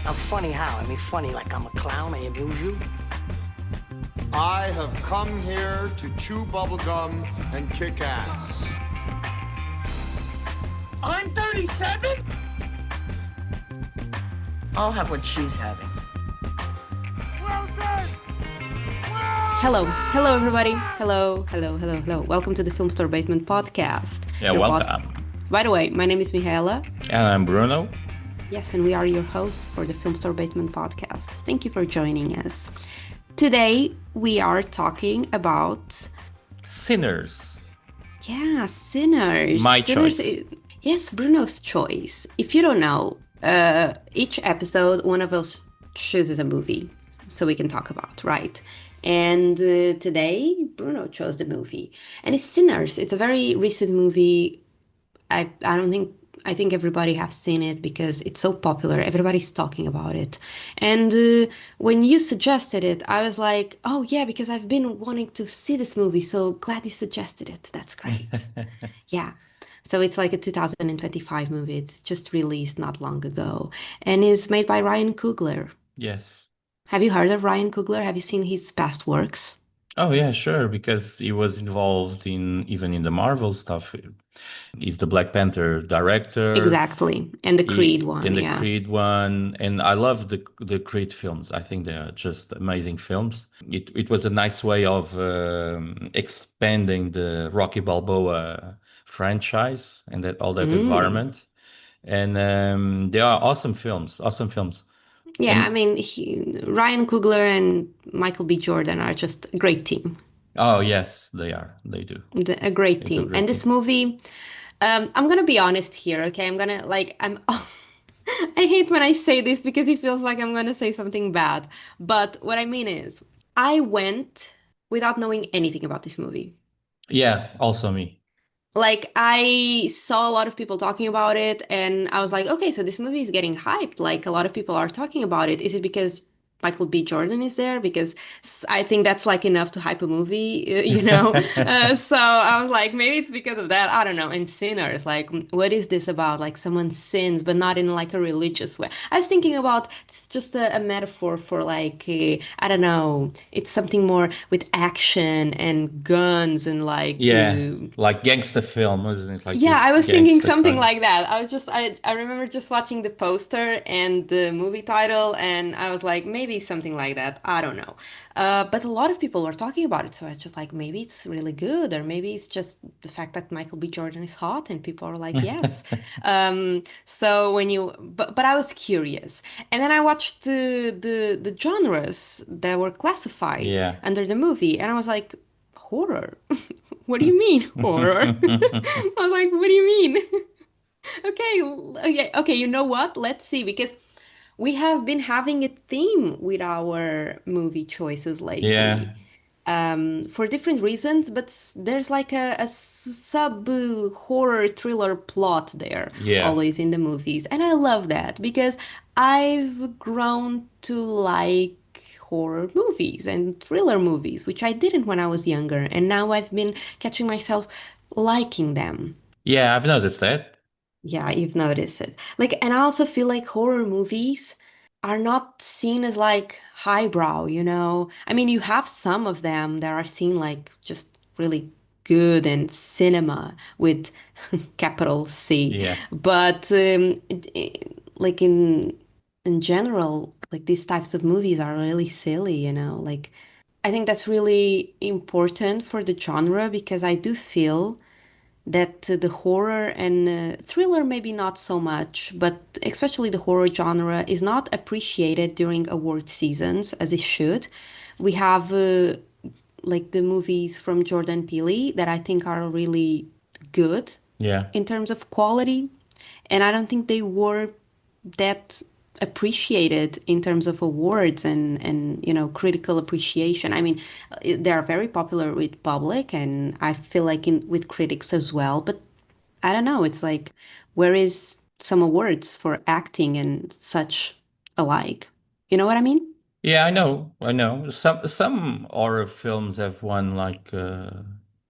I'm funny how? I mean, funny like I'm a clown, I amuse you? I have come here to chew bubblegum and kick ass. I'm 37? I'll have what she's having. Well done! Hello, everybody. Hello. Welcome to the Filmstore Basement podcast. Yeah, Your welcome. By the way, my name is Michaela. And I'm Bruno. Yes, and we are your hosts for the Filmstore Basement podcast. Thank you for joining us. Today, we are talking about... Sinners. Yeah, Sinners. My Sinners choice. Yes, Bruno's choice. If you don't know, each episode, one of us chooses a movie so we can talk about, right? And today, Bruno chose the movie. And it's Sinners. It's a very recent movie. I think everybody has seen it because it's so popular. Everybody's talking about it. And when you suggested it, I was like, oh yeah, because I've been wanting to see this movie. So glad you suggested it. That's great. Yeah. So it's like a 2025 movie. It's just released not long ago. And it's made by Ryan Coogler. Yes. Have you heard of Ryan Coogler? Have you seen his past works? Oh yeah, sure, because he was involved in the Marvel stuff. He's the Black Panther director. Exactly. And the Creed one, In the yeah. Creed one, and I love the Creed films. I think they are just amazing films. It was a nice way of expanding the Rocky Balboa franchise and that environment. And they are awesome films. Awesome films. Yeah, I And mean, Ryan Coogler and Michael B. Jordan are just a great team. oh yes, they are. They do. A great They do a team. And great this thing. movie, I'm gonna be honest here, okay? I hate when I say this because it feels like I'm gonna say something bad. But what I mean is, I went without knowing anything about this movie. Yeah, also me. Like, I saw a lot of people talking about it, and I was like, okay, so this movie is getting hyped. Like, a lot of people are talking about it. Is it because Michael B. Jordan is there? Because I think that's like enough to hype a movie, you know? So I was like, maybe it's because of that. I don't know. And Sinners, like, what is this about? Like, someone sins, but not in like a religious way. I was thinking about it's just a metaphor for like, I don't know, it's something more with action and guns and like, Yeah, like gangster film, wasn't it? Like yeah, I this was thinking gangster something crime. like that. I remember just watching the poster and the movie title, and I was like, maybe something like that. I don't know. But a lot of people were talking about it, so I was just like, maybe it's really good, or maybe it's just the fact that Michael B. Jordan is hot, and people are like, yes. But I was curious, and then I watched the genres that were classified Yeah. under the movie, and I was like, horror. What do you mean horror? I was like, what do you mean? Okay, you know what? Let's see, because we have been having a theme with our movie choices lately, Yeah. for different reasons, but there's like a sub horror thriller plot there Yeah. always in the movies. And I love that because I've grown to like horror movies and thriller movies, which I didn't when I was younger. And now I've been catching myself liking them. Yeah, I've noticed that. Yeah, you've noticed it. Like, and I also feel like horror movies are not seen as like highbrow, you know? I mean, you have some of them that are seen like just really good and cinema with capital C. Yeah. But like in general, like these types of movies are really silly, you know? Like I think that's really important for the genre because I do feel that the horror and thriller maybe not so much, but especially the horror genre is not appreciated during award seasons as it should. We have like the movies from Jordan Peele that I think are really good Yeah. in terms of quality, and I don't think they were that appreciated in terms of awards and you know critical appreciation. I mean, they are very popular with public, and I feel like in with critics as well. But I don't know. It's like where is some awards for acting and such alike? You know what I mean? Yeah, I know. I know. Some horror films have won like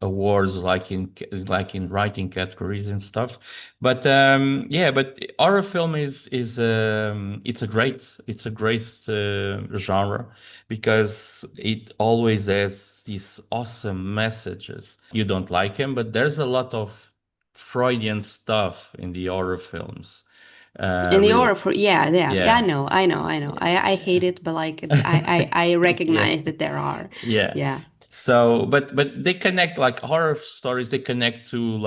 awards like in writing categories and stuff. But yeah, but horror film is it's a great genre because it always has these awesome messages. You don't like them, but there's a lot of Freudian stuff in the horror films. In the Real, horror for yeah, I yeah, know, I know, I know. I hate it, but like I yeah, recognize that there are. yeah. Yeah. So, but they connect like horror stories. They connect to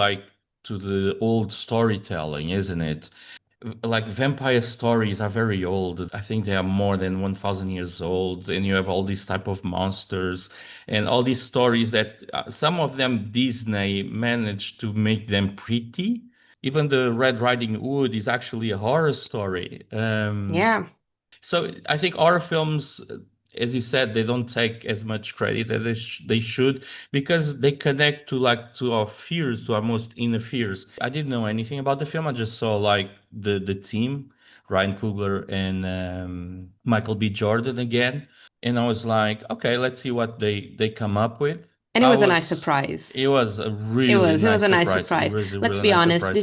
the old storytelling, isn't it? Like vampire stories are very old. I think they are more than 1,000 years old, and you have all these type of monsters and all these stories that some of them Disney managed to make them pretty. Even the Red Riding Hood is actually a horror story. Yeah. So I think horror films, as you said, they don't take as much credit as they should because they connect to our fears, to our most inner fears. I didn't know anything about the film. I just saw like the team, Ryan Coogler and Michael B. Jordan again, and I was like, okay, let's see what they come up with. And it I was a nice was. surprise. It was a It really was. It was nice a nice surprise. It surprise. was a Let's really be nice honest. surprise.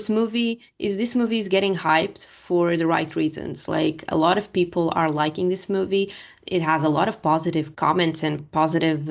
This movie is getting hyped for the right reasons. Like a lot of people are liking this movie. It has a lot of positive comments and positive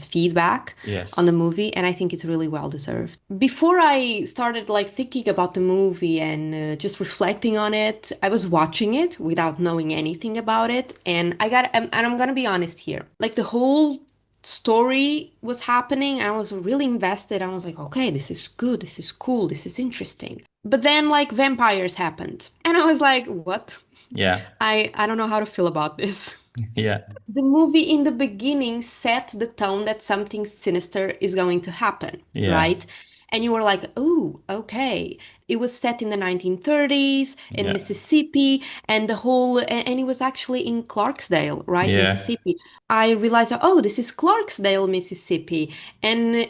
feedback on the Yes. movie, and I think it's really well deserved. Before I started like thinking about the movie and just reflecting on it, I was watching it without knowing anything about it, and and I'm gonna be honest here. Like the whole story was happening. I was really invested. I was like, okay, this is good. This is cool. This is interesting. But then like vampires happened. And I was like, what? Yeah. I don't know how to feel about this. Yeah. The movie in the beginning set the tone that something sinister is going to happen, Yeah. right? And you were like, oh, okay. It was set in the 1930s in Yeah. Mississippi, and and it was actually in Clarksdale, right? Yeah. Mississippi. I realized, oh, this is Clarksdale, Mississippi. And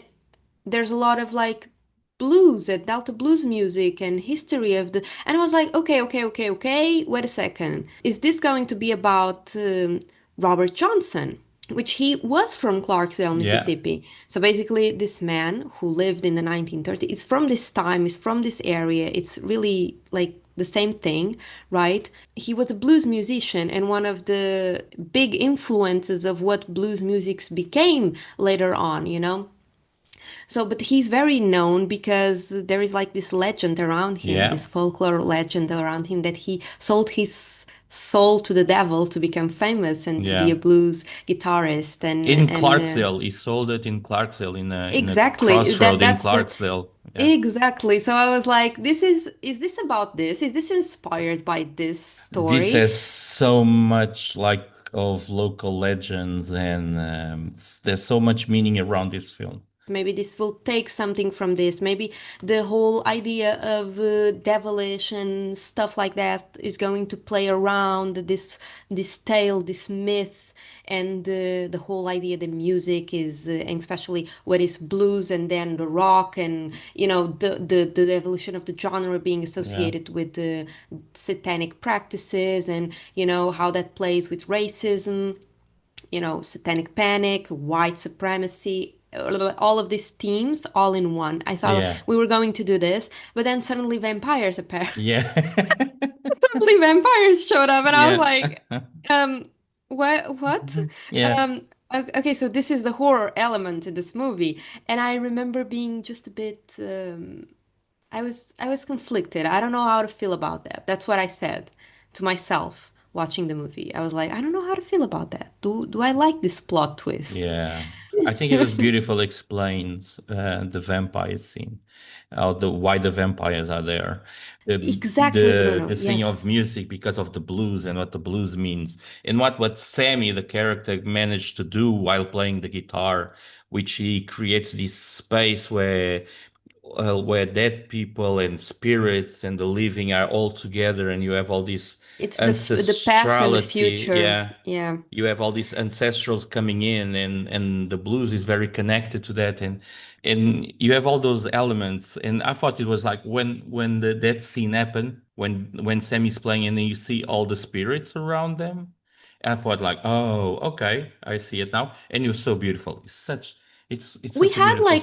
there's a lot of like blues and Delta blues music and history of the. And I was like, okay, wait a second. Is this going to be about Robert Johnson? Which he was from Clarksdale, Yeah. Mississippi. So basically, this man who lived in the 1930s is from this time, is from this area. It's really like the same thing, right? He was a blues musician and one of the big influences of what blues music became later on, you know? So, but he's very known because there is like this legend around him, Yeah. this folklore legend around him that he sold his soul to the devil to become famous and to be a Yeah. blues guitarist In and Clarksdale, he sold it in Clarksdale in a exactly crossroad in that's the Clarksdale. Yeah. exactly. So I was like, is this about this? Is this inspired by this This story? has so much like of local legends and there's so much meaning around this film. Maybe this will take something from this. Maybe the whole idea of devilish and stuff like that is going to play around this tale, this myth, and the whole idea the music is, and especially what is blues and then the rock, and you know the evolution of the genre being Yeah. associated with the satanic practices, and you know how that plays with racism, you know, satanic panic, white supremacy, all of these themes all in one. I thought Yeah. we were going to do this, but then suddenly vampires appear. Yeah. Suddenly vampires showed up, and I was Yeah. like, um, what? Yeah. Okay, so this is the horror element in this movie, and I remember being just a bit. I was conflicted. I don't know how to feel about that. That's what I said to myself watching the movie. I was like, I don't know how to feel about that. Do I like this plot twist? Yeah, I think it was beautiful. Explains the vampire scene, how the why the vampires are there, the Exactly, the Bruno. the scene of Yes. music because of the blues and what the blues means, and what Sammy the character managed to do while playing the guitar, which he creates this space where dead people and spirits and the living are all together, and you have all this It's the past and the ancestrality. future. Yeah, Yeah. you have all these ancestrals coming in, and the blues is very connected to that, and you have all those elements. And I thought it was like when that scene happened, when Sammy's playing and then you see all the spirits around them. I thought like, oh, okay, I see it now. And it was so beautiful. It's such It's We such a had beautiful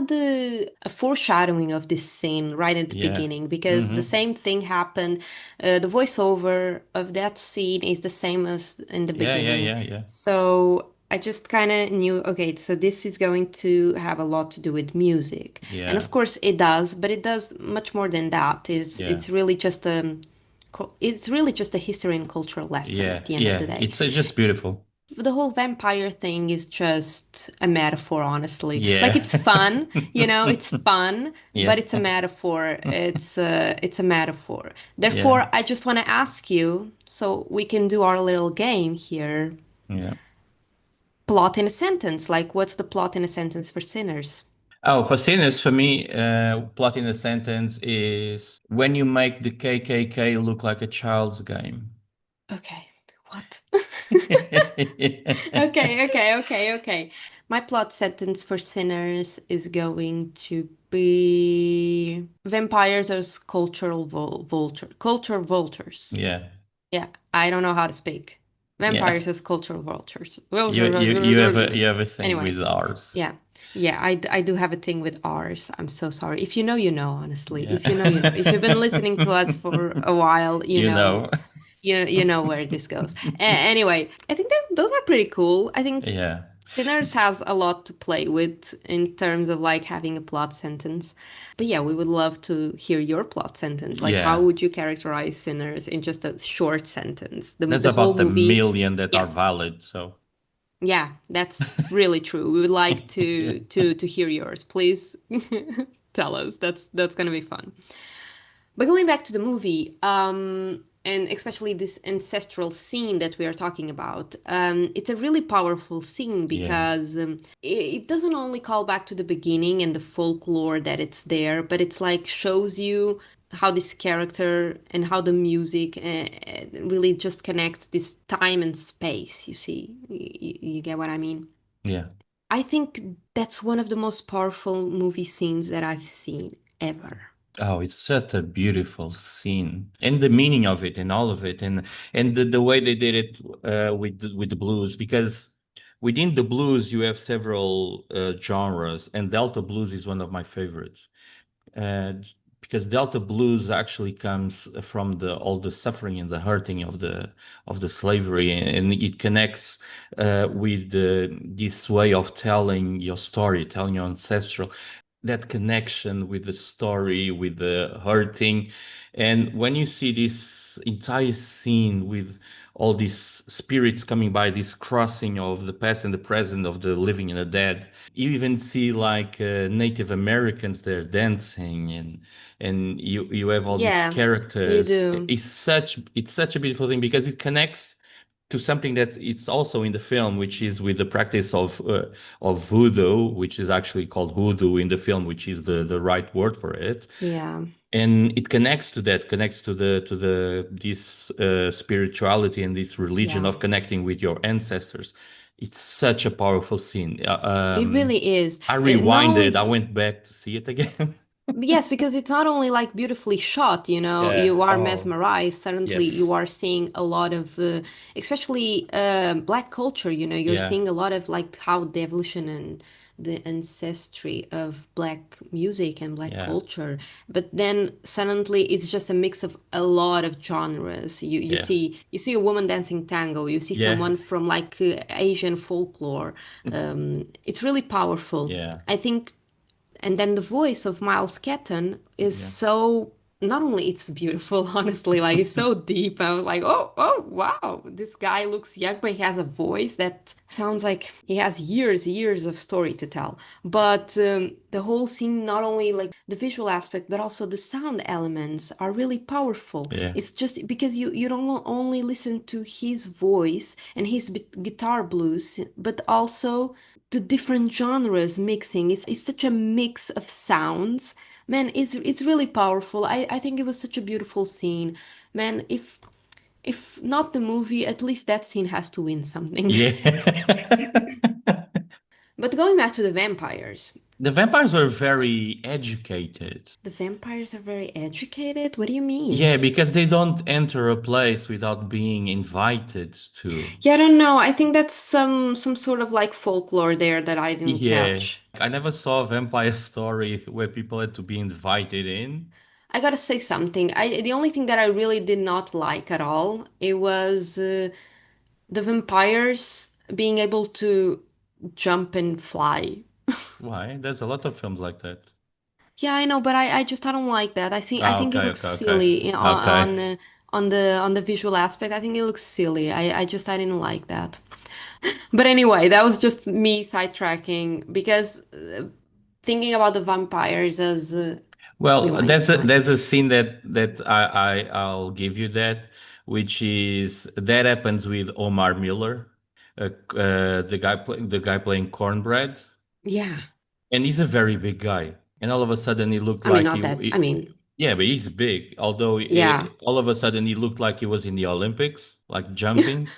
scene. a foreshadowing of this scene right at the Yeah. beginning because the Mm-hmm. same thing happened. The voiceover of that scene is the same as in the Yeah, yeah, beginning. yeah, yeah. So I just kind of knew, okay, so this is going to have a lot to do with music. And Yeah. of course it does, but it does much more than that. Yeah. It's really just a history and cultural lesson Yeah. at the end of the Yeah. day. It's just beautiful. The whole vampire thing is just a metaphor, honestly. Like Yeah. it's fun, it's fun, Yeah. but it's a metaphor. It's a metaphor. Yeah. Therefore, I just want to ask you, so we can do our little game here. Yeah. Plot in a sentence. Like, what's the plot in a sentence for Sinners? Oh, for sinners, for me, plot in a sentence is when you make the KKK look like a child's game. Okay. What? Okay. My plot sentence for Sinners is going to be vampires as culture vultures. Yeah. Yeah, I don't know how to speak. Yeah. Vampires as cultural vultures. You have a thing Anyway, with ours. yeah. Yeah, I do have a thing with ours. I'm so sorry. If you know, you know, honestly. Yeah. If you know, you know. If you've been listening to us for a while, you You know know. you know where this goes. Anyway, I think that those are pretty cool. I think Yeah. Sinners has a lot to play with in terms of like having a plot sentence. But yeah, we would love to hear your plot sentence. Like, how Yeah. would you characterize Sinners in just a short sentence? That's The whole about the movie. million that are Yes. valid. So, Yeah, that's really true. We would like yeah. to hear yours. Please tell us. That's gonna be fun. But going back to the movie, and especially this ancestral scene that we are talking about, it's a really powerful scene Yeah. because it doesn't only call back to the beginning and the folklore that it's there, but it's like shows you how this character and how the music really just connects this time and space. You see, you get what I mean? Yeah. I think that's one of the most powerful movie scenes that I've seen ever. Oh, it's such a beautiful scene, and the meaning of it, and all of it, and the way they did it with the blues, because within the blues you have several genres, and Delta blues is one of my favorites. uh, because Delta blues actually comes from the all the suffering and the hurting of the slavery, and it connects with this way of telling your story, telling your ancestral, that connection with the story, with the hurting. And when you see this entire scene with all these spirits coming by, this crossing of the past and the present, of the living and the dead, you even see like Native Americans there dancing, and you have all these Yeah, you characters. do. It's such a beautiful thing because it connects to something that it's also in the film, which is with the practice of voodoo, which is actually called hoodoo in the film, which is the right word for it. Yeah. And it connects to that, connects to the this spirituality and this religion Yeah. of connecting with your ancestors. It's such a powerful scene. It really is. I Not rewinded. I only, went back to see it again. yes, because it's not only like beautifully shot, Yeah. you are Oh, mesmerized. Suddenly you yes. are seeing a lot of, especially Black culture, you're Yeah. seeing a lot of like how the evolution and the ancestry of Black music and Black Yeah. culture. But then suddenly it's just a mix of a lot of genres. Yeah. You see a woman dancing tango, you see Yeah. someone from like Asian folklore. It's really powerful. Yeah. I think and then the voice of Miles Keaton is Yeah. so not only it's beautiful, honestly, like it's so deep. I was like, oh, wow, this guy looks young, but he has a voice that sounds like he has years of story to tell. But the whole scene, not only like the visual aspect, but also the sound elements are really powerful. Yeah. It's just because you don't only listen to his voice and his guitar blues, but also the different genres mixing. It's such a mix of sounds. Man, it's really powerful. I think it was such a beautiful scene. Man, if not the movie, at least that scene has to win something. Yeah. But going back to the vampires, The vampires were very educated. The vampires are very educated? What do you mean? Yeah, because they don't enter a place without being invited to. Yeah, I don't know. I think that's some sort of like folklore there that I didn't Yeah. catch. I never saw a vampire story where people had to be invited in. I gotta say something. The only thing that I really did not like at all, it was the vampires being able to jump and fly. Why? There's a lot of films like that. Yeah, I know, but I don't like that. I Ah, think it okay, looks okay, okay. silly Okay. on the visual aspect. I think it looks silly. I didn't like that. But anyway, that was just me sidetracking because thinking about the vampires as Well, rewind, rewind. there's a scene that I'll give you that, which is that happens with Omar Miller, the guy playing Cornbread, Yeah, and he's a very big guy, and all of a sudden he looked I mean, like not that. I mean, yeah, but he's big. Although yeah. all of a sudden he looked like he was in the Olympics, like jumping.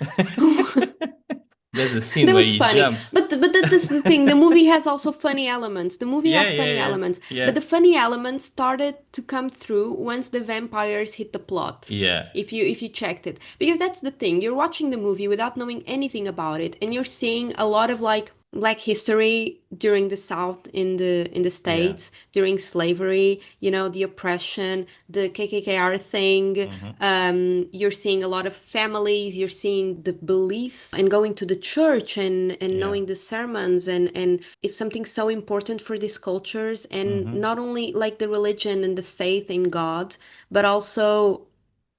There's a scene That where was he funny. jumps. But that's the thing. The movie has also funny elements. The movie Yeah, has yeah, funny yeah, elements, but yeah, the funny elements started to come through once the vampires hit the plot. yeah, If you checked it. Because that's the thing. You're watching the movie without knowing anything about it, and you're seeing a lot of like black history during the South in the yeah. States, during slavery, the oppression, the KKKR thing. Hmm. You're seeing a lot of families, you're seeing the beliefs and going to the church and Yeah. knowing the sermons and it's something so important for these cultures and Hmm. not only like the religion and the faith in God, but also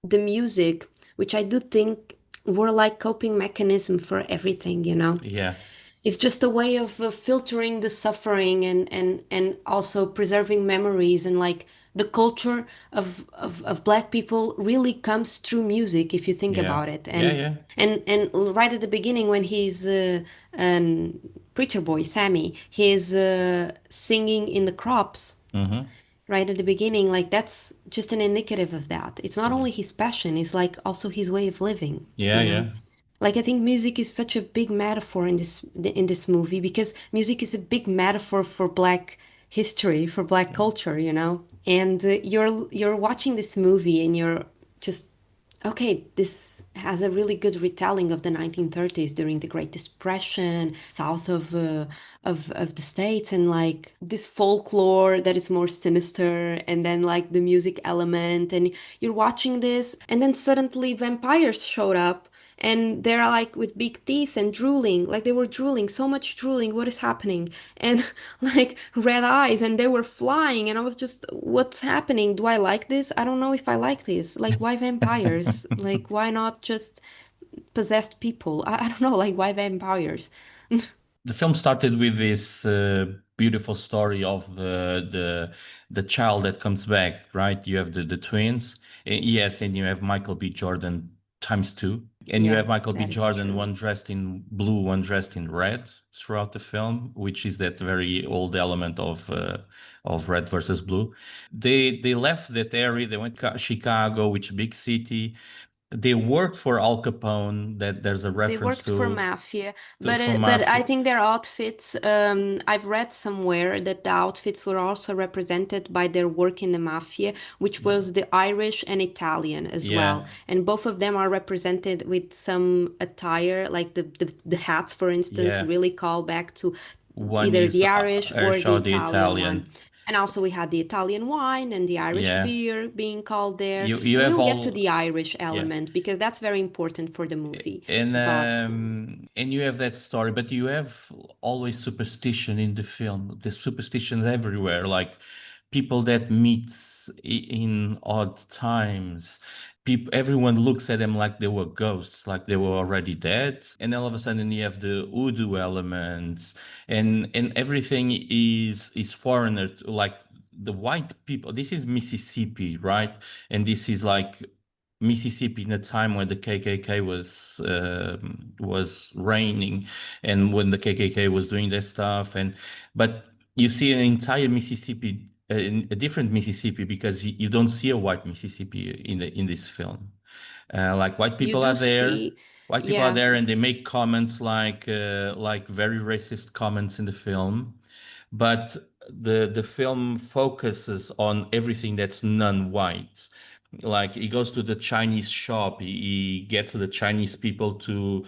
the music, which I do think were like coping mechanism for everything. Yeah. It's just a way of filtering the suffering and also preserving memories and like the culture of black people really comes through music if you think Yeah. about it Yeah, and yeah. and right at the beginning when he's an preacher boy Sammy he's singing in the crops Hmm. right at the beginning like that's just an indicative of that. It's not Yeah. only his passion, it's like also his way of living, Yeah, you know yeah. like I think music is such a big metaphor in this movie because music is a big metaphor for black history, for black Yeah. culture. And you're watching this movie and you're just okay, this has a really good retelling of the 1930s during the Great Depression, south of the States, and like this folklore that is more sinister, and then like the music element, and you're watching this, and then suddenly vampires showed up. And they're like with big teeth and drooling, like they were drooling, so much drooling. What is happening? And like red eyes, and they were flying. And I was just, what's happening? Do I like this? I don't know if I like this. Like, why vampires? Like, why not just possessed people? I don't know. Like, why vampires? The film started with this beautiful story of the child that comes back, right? You have the twins, yes, and you have Michael B. Jordan times two, and you Yeah, have Michael B. that is Jordan, true. one dressed in blue, one dressed in red throughout the film, which is that very old element of red versus blue. They left that area. They went to Chicago, which big city. They worked for Al Capone. That there's a They reference worked for mafia, but for but I mafia. think their outfits. I've read somewhere that the outfits were also represented by their work in the mafia, which Yeah. was the Irish and Italian as well. Yeah. And both of them are represented with some attire, like the hats, for instance, Yeah, really call back to one either is the Irish or the Ershaw the Italian one. Italian. And also we had the Italian wine and the Irish Yeah, beer being called there. you And have we'll get to all. the Irish Yeah, element because that's very important for the movie. and But you have that story, but you have always superstition in the film. There's superstitions everywhere, like people that meet in odd times. People, everyone looks at them like they were ghosts, like they were already dead, and all of a sudden you have the voodoo elements, and everything is foreigner, like the white people. This is Mississippi, right? And this is like Mississippi in a time when the KKK was reigning, and when the KKK was doing their stuff, and but you see an entire Mississippi, a different Mississippi, because you don't see a white Mississippi in this film. Like white you people do are there. see. White people are Yeah, there and they make comments like very racist comments in the film, but the film focuses on everything that's non-white. Like he goes to the Chinese shop, he gets the Chinese people to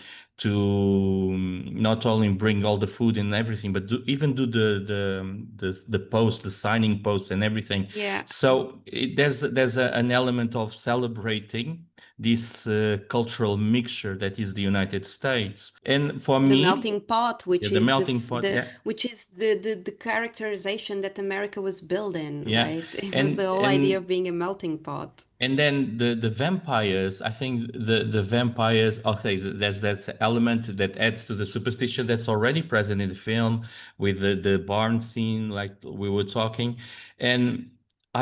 not only bring all the food and everything, but even do the post, the signing post and everything. yeah. So an element of celebrating this cultural mixture that is the United States. And for The me, melting pot, yeah, which the is melting pot, yeah, which is the characterization that America was built in, yeah, right? It was the and whole idea and of being a melting pot. and then the vampires. I think the vampires. Okay, there's that element that adds to the superstition that's already present in the film with the barn scene, like we were talking, and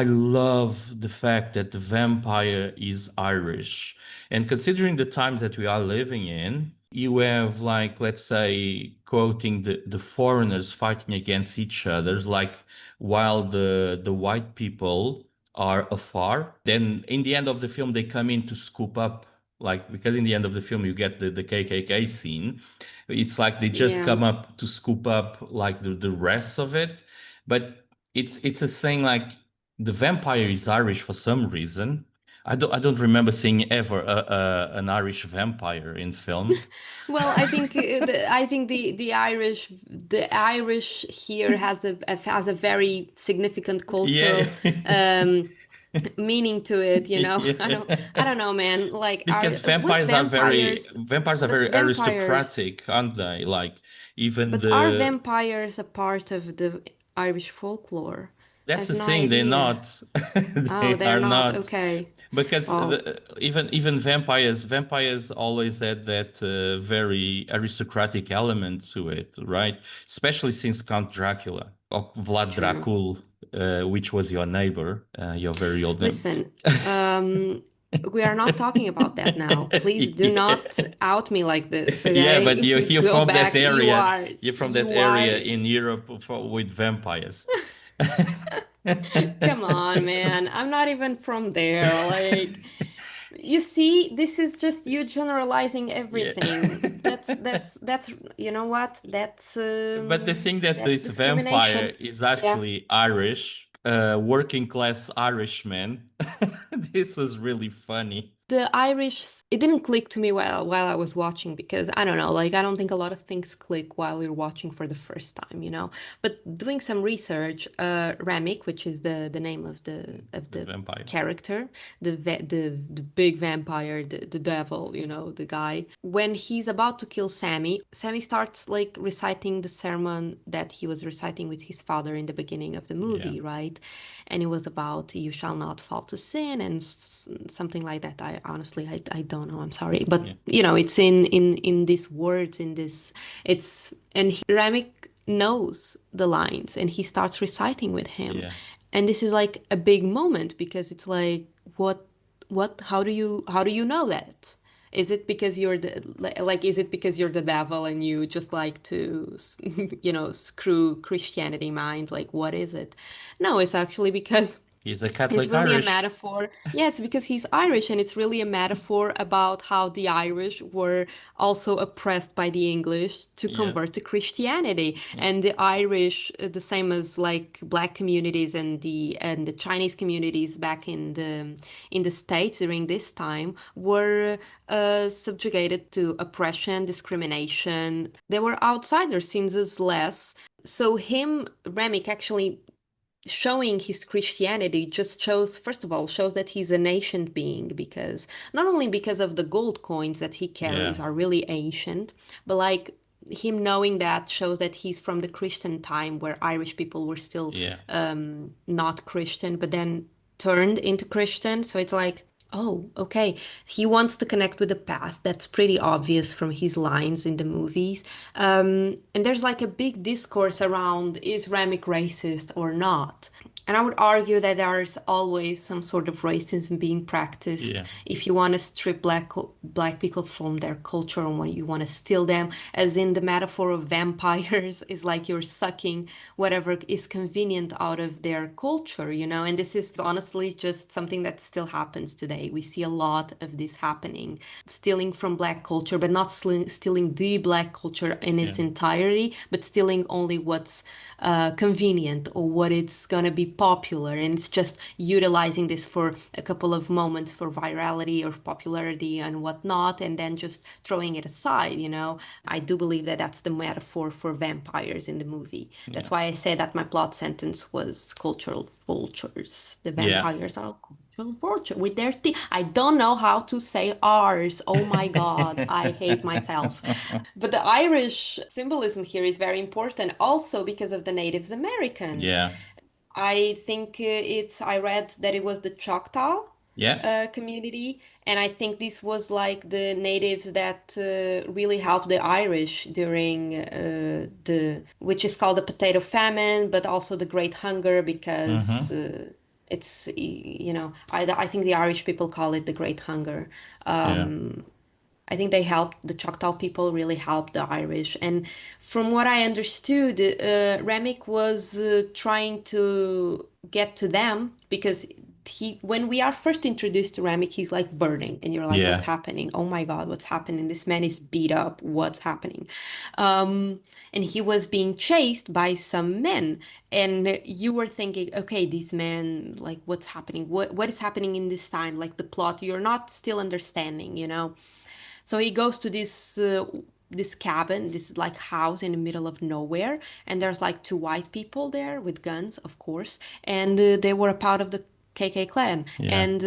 I love the fact that the vampire is Irish. And considering the times that we are living in, you have like, let's say, quoting the foreigners fighting against each other, like while the white people are afar. Then in the end of the film, they come in to scoop up, like because in the end of the film you get the KKK scene. It's like they just Yeah. come up to scoop up like the rest of it. But it's a thing like the vampire is Irish for some reason. I don't remember seeing ever an Irish vampire in film. Well, I think the Irish here has a very significant Yeah. cultural meaning to it, you know. Yeah. I don't know, man. Like Because was vampires are but very vampires aristocratic, aren't they? Like even but are the vampires a part of the Irish folklore? I that's have the no thing, they're idea. not. Oh, They they're are not. not. Okay. Because Well, even vampires always had that very aristocratic element to it, right? Especially since Count Dracula or Vlad true. Dracul, which was your neighbor, your very old neighbor. Listen, we are not talking about that now. Please do not out me like this, Yeah, but okay? you're Go from that back. area. You're from that You are. area in Europe with vampires. Come on, man. I'm not even from there. Like, you see, this is just you generalizing Yeah. everything. That's you know what? But the thing that That's this vampire discrimination. is Yeah. actually Irish, working class Irishman. This was really funny. The Irish, it didn't click to me while I was watching because I don't know, like I don't think a lot of things click while you're watching for the first time, you know. But doing some research, Ramic, which is the name of The the vampire. character, the big vampire, the devil, you know, the guy. When he's about to kill Sammy, Sammy starts like reciting the sermon that he was reciting with his father in the beginning of the Yeah. movie, right? And it was about you shall not fall to sin and something like that. I honestly I don't know. I'm sorry, but Yeah. you know it's in these words in this it's and Ramic knows the lines and he starts reciting with him, Yeah. and this is like a big moment because it's like what how do you know that? Is it because you're the like is it because you're the devil and you just like to you know screw Christianity mind? Like what is it? No, it's actually because He's a it's Catholic really a Irish. metaphor. Yeah, it's because he's Irish, and it's really a metaphor about how the Irish were also oppressed by the English to Yeah. convert to Christianity. Yeah. And the Irish, the same as like black communities and the Chinese communities back in the States during this time, were subjugated to oppression, discrimination. They were outsiders, seen as less. So him, Remick, actually showing his Christianity just shows, first of all, shows that he's an ancient being because not only because of the gold coins that he carries Yeah. are really ancient, but like him knowing that shows that he's from the Christian time where Irish people were still Yeah. not Christian, but then turned into Christian. So it's like, oh, okay. He wants to connect with the past. That's pretty obvious from his lines in the movies. And there's like a big discourse around is Remick racist or not? And I would argue that there is always some sort of racism being practiced. Yeah, If you want to strip black people from their culture and when you want to steal them, as in the metaphor of vampires, is like you're sucking whatever is convenient out of their culture, you know? And this is honestly just something that still happens today. We see a lot of this happening, stealing from black culture, but not stealing the black culture in yeah, its entirety, but stealing only what's convenient or what it's gonna be popular, and it's just utilizing this for a couple of moments for virality or popularity and whatnot, and then just throwing it aside. You know, I do believe that that's the metaphor for vampires in the movie. yeah, That's why I said that my plot sentence was cultural vultures. The yeah. vampires are cultural vultures with their teeth. I don't know how to say ours. Oh my God, I hate myself. But the Irish symbolism here is very important also because of the Natives Americans. Yeah, I think I read that it was the Choctaw yeah, community, and I think this was like the natives that really helped the Irish during which is called the potato famine, but also the Great Hunger because mm-hmm, I think the Irish people call it the Great Hunger. yeah, I think they helped the Choctaw people really helped the Irish. And from what I understood, Remick was trying to get to them because when we are first introduced to Remick, he's like burning, and you're like, "What's yeah, happening? Oh my God, what's happening? This man is beat up. What's happening?" Um, and he was being chased by some men, and you were thinking, "Okay, these men, like, what's happening? What is happening in this time? Like the plot, you're not still understanding, you know." So he goes to this cabin, this like house in the middle of nowhere, and there's like two white people there with guns, of course, and they were a part of the KK clan, yeah, and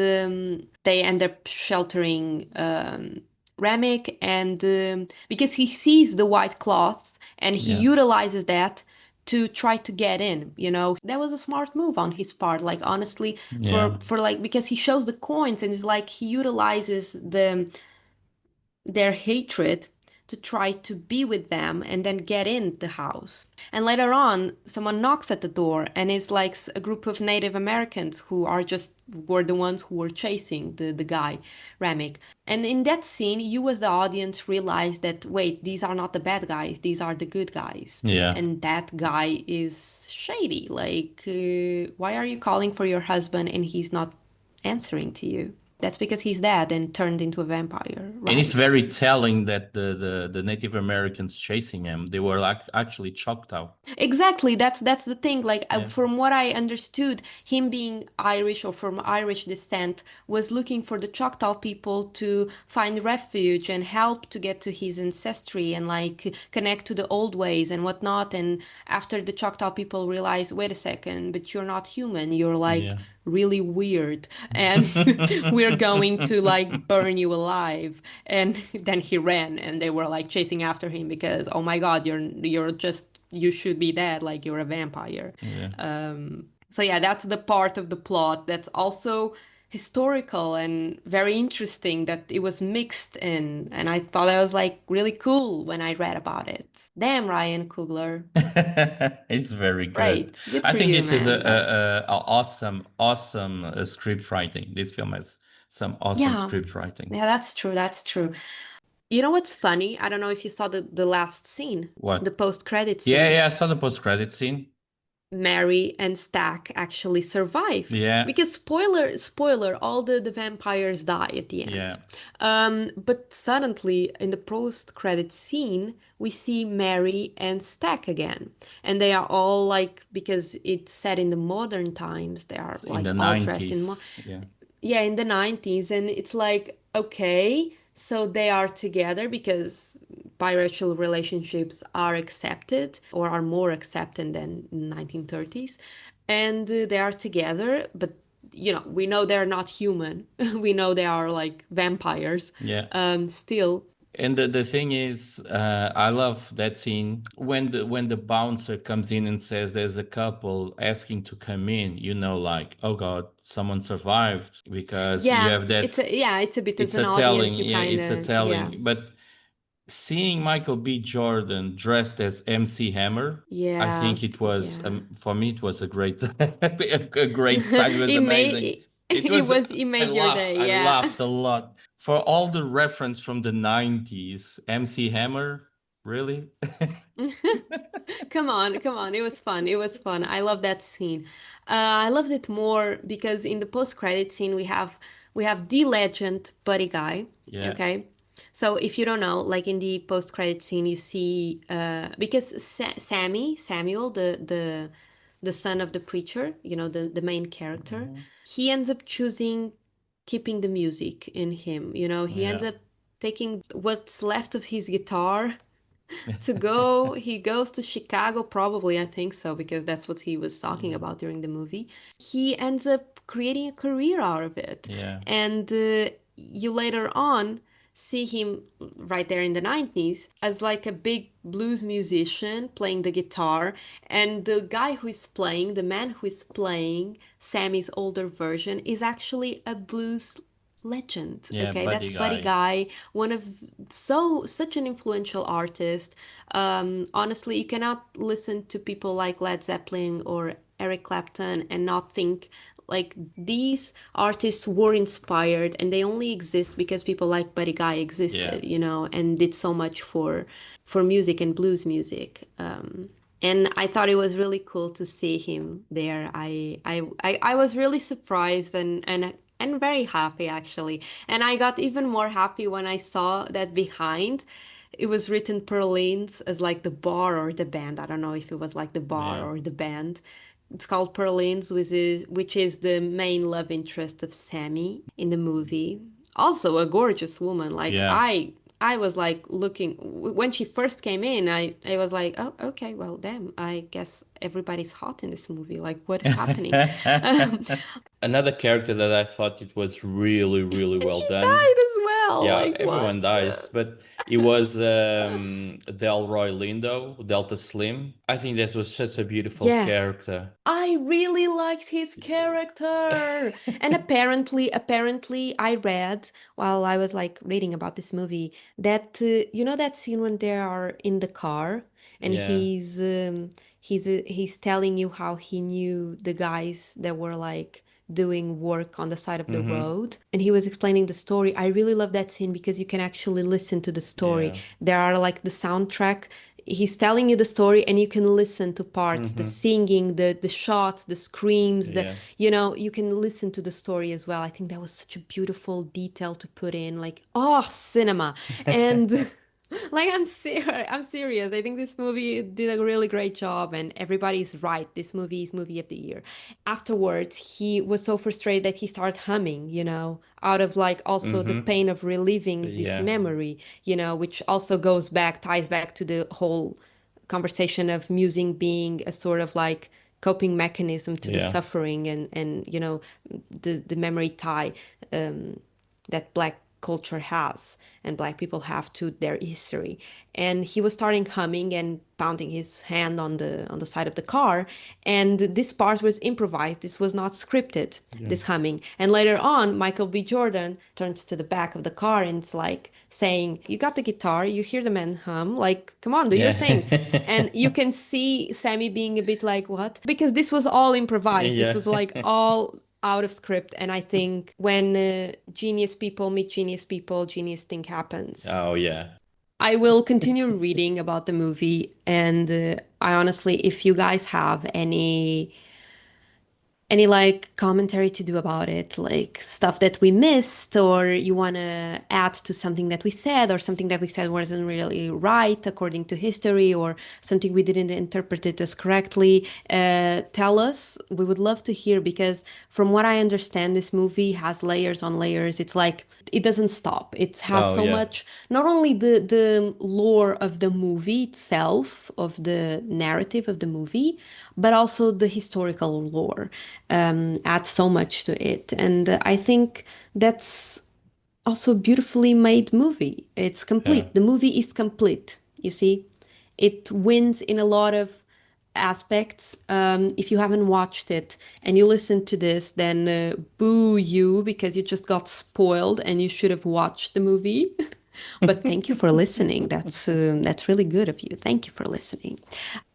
they end up sheltering Remick, and because he sees the white cloths and he yeah, utilizes that to try to get in, you know. That was a smart move on his part, like honestly, yeah, for like because he shows the coins and it's like he utilizes their hatred to try to be with them and then get in the house. And later on, someone knocks at the door and it's like a group of Native Americans who were the ones who were chasing the guy, Remick. And in that scene, you as the audience realize that wait, these are not the bad guys, these are the good guys. yeah. And that guy is shady. Like, why are you calling for your husband and he's not answering to you? That's because he's dead and turned into a vampire, And it's very right? telling that the Native Americans chasing him, they were like actually Choctaw. Exactly. That's the thing. Like Yeah, from what I understood, him being Irish or from Irish descent was looking for the Choctaw people to find refuge and help to get to his ancestry and like connect to the old ways and whatnot. And after the Choctaw people realize, wait a second, but you're not human. You're like yeah. really weird and we're going to like burn you alive. And then he ran and they were like chasing after him because oh my God, you're just you should be dead, like you're a vampire. Yeah. So yeah, that's the part of the plot that's also historical and very interesting that it was mixed in, and I thought that was like really cool when I read about it. Damn, Ryan Coogler. It's very good. Great. Good I for think you, this is man. That's a awesome, awesome script writing. This film has some awesome yeah. script writing. Yeah, that's true. That's true. You know what's funny? I don't know if you saw the last scene, the What? post-credit Yeah, scene. yeah, I saw the post-credit scene. Mary and Stack actually survive. Yeah, Because spoiler, all the vampires die at the end. yeah, But suddenly in the post-credit scene, we see Mary and Stack again. And they are all like, because it's set in the modern times, they are in like the all dressed in 90s. Yeah, yeah, in the 90s, and it's like okay, so they are together because biracial relationships are accepted or are more accepted than 1930s, and they are together, but you know, we know they're not human. We know they are like vampires yeah. still. And the thing is, I love that scene when the bouncer comes in and says there's a couple asking to come in. You know, like, oh God, someone survived because you Yeah, have that. it's a bit as It's an a audience, telling, you yeah, kind it's a of yeah. telling. But seeing Michael B. Jordan dressed as MC Hammer, I Yeah, think it was yeah. for me it was a great a great sight. It was It amazing. made It it was was it I made your laughed. day, I yeah. laughed a lot. For all the reference from the 90s, MC Hammer, really? Come on, come on. It was fun. It was fun. I love that scene. I loved it more because in the post-credit scene we have the legend Buddy Guy. Yeah. Okay. So if you don't know, like in the post-credit scene, you see because Samuel, the son of the preacher, the main character, Mhm. he ends up choosing keeping the music in him. He ends Yeah. up taking what's left of his guitar to go. He goes to Chicago, probably, I think so, because that's what he was talking Yeah. about during the movie. He ends up creating a career out of it. Yeah. And you later on see him right there in the 90s as like a big blues musician playing the guitar. And the guy who is playing, the man who is playing Sammy's older version, is actually a blues legend. Yeah, Okay, that's Buddy Buddy Guy. Guy, one of such an influential artist. Honestly, you cannot listen to people like Led Zeppelin or Eric Clapton and not think like these artists were inspired, and they only exist because people like Buddy Guy Yeah. existed, and did so much for music and blues music. And I thought it was really cool to see him there. I was really surprised and very happy actually. And I got even more happy when I saw that behind it was written Perlines as like the bar or the band. I don't know if it was like the bar Yeah. or the band. It's called Perlines, which is the main love interest of Sammy in the movie. Also a gorgeous woman. Like Yeah. I was like looking when she first came in. I was like, oh, okay, well, damn. I guess everybody's hot in this movie. Like, what is happening? Um, Another character that I thought it was really, really and well she done. died as well. Yeah, Like, everyone what? dies, but it was Delroy Lindo, Delta Slim. I think that was such a beautiful Yeah, character. I really liked his character. And apparently, I read while I was like reading about this movie that that scene when they are in the car and Yeah. he's telling you how he knew the guys that were like doing work on the side of the Mm-hmm. road, and he was explaining the story. I really love that scene because you can actually listen to the story. Yeah. There are like the soundtrack. He's telling you the story and you can listen to parts, the Mm-hmm. singing, the shots, the screams, Yeah. you can listen to the story as well. I think that was such a beautiful detail to put in, like, oh, cinema. And like I'm serious. I think this movie did a really great job, and everybody's right. This movie is movie of the year. Afterwards, he was so frustrated that he started humming, out of like also the Mm-hmm. pain of reliving this Yeah. memory, which also ties back to the whole conversation of music being a sort of like coping mechanism to the Yeah. suffering and the memory tie that black culture has and black people have to their history. And he was starting humming and pounding his hand on the side of the car, and this part was improvised. This was not scripted, Yeah. this humming. And later on, Michael B. Jordan turns to the back of the car and it's like saying, you got the guitar, you hear the man hum, like, come on, do your thing. And you Yeah. can see Sammy being a bit like, what? Because this was all improvised. This Yeah. was like all out of script. And I think when genius people meet genius people, genius thing happens. Oh yeah. I will continue reading about the movie, and I honestly, if you guys have any like commentary to do about it, like stuff that we missed, or you want to add to something that we said, or something that we said wasn't really right according to history, or something we didn't interpret it as correctly, tell us. We would love to hear, because from what I understand, this movie has layers on layers. It's like it doesn't stop. It has Oh so yeah. much, not only the lore of the movie itself, of the narrative of the movie, but also the historical lore adds so much to it. And I think that's also a beautifully made movie. It's Yeah. complete. The movie is complete, you see. It wins in a lot of aspects. If you haven't watched it and you listen to this, then boo you, because you just got spoiled and you should have watched the movie. But thank you for listening. That's really good of you. Thank you for listening.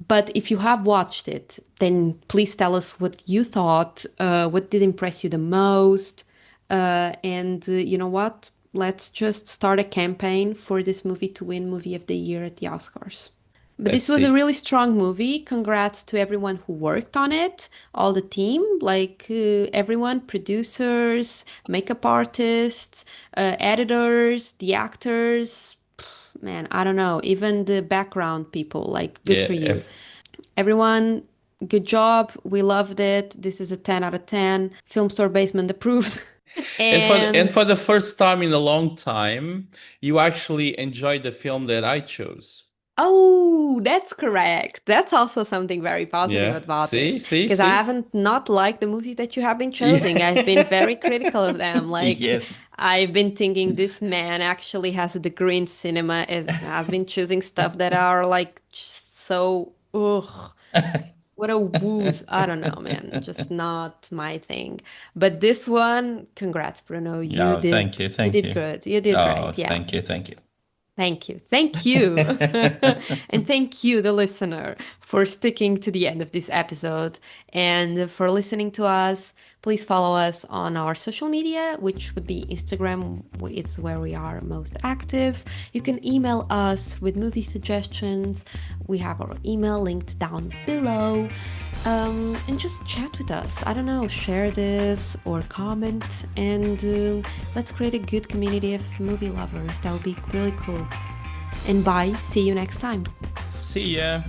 But if you have watched it, then please tell us what you thought. What did impress you the most? And you know what? Let's just start a campaign for this movie to win Movie of the Year at the Oscars. But Let's this was a see. really strong movie. Congrats to everyone who worked on it, all the team, like everyone, producers, makeup artists, editors, the actors. Man, I don't know, even the background people, like, good Yeah. for you. Everyone, good job. We loved it. This is a 10 out of 10. Filmstore Basement approved. And And for the first time in a long time, you actually enjoyed the film that I chose. oh, that's correct. That's also something very positive Yeah. about See, this see, because I see. haven't not liked the movies that you have been choosing. I've been very Yeah. critical of them. Like, Yes. I've been thinking this man actually has a degree in cinema. I've been choosing stuff that are like so, ugh, what a woos. I don't know, man. Just not my thing. But this one, congrats, Bruno. No, thank you, You thank did you. good. You did Oh, great. Yeah. thank you, thank you. Thank you. Thank you. And thank you, the listener, for sticking to the end of this episode and for listening to us. Please follow us on our social media, which would be Instagram, is where we are most active. You can email us with movie suggestions. We have our email linked down below. And just chat with us. I don't know, share this or comment, and let's create a good community of movie lovers. That would be really cool. And bye. See you next time. See ya.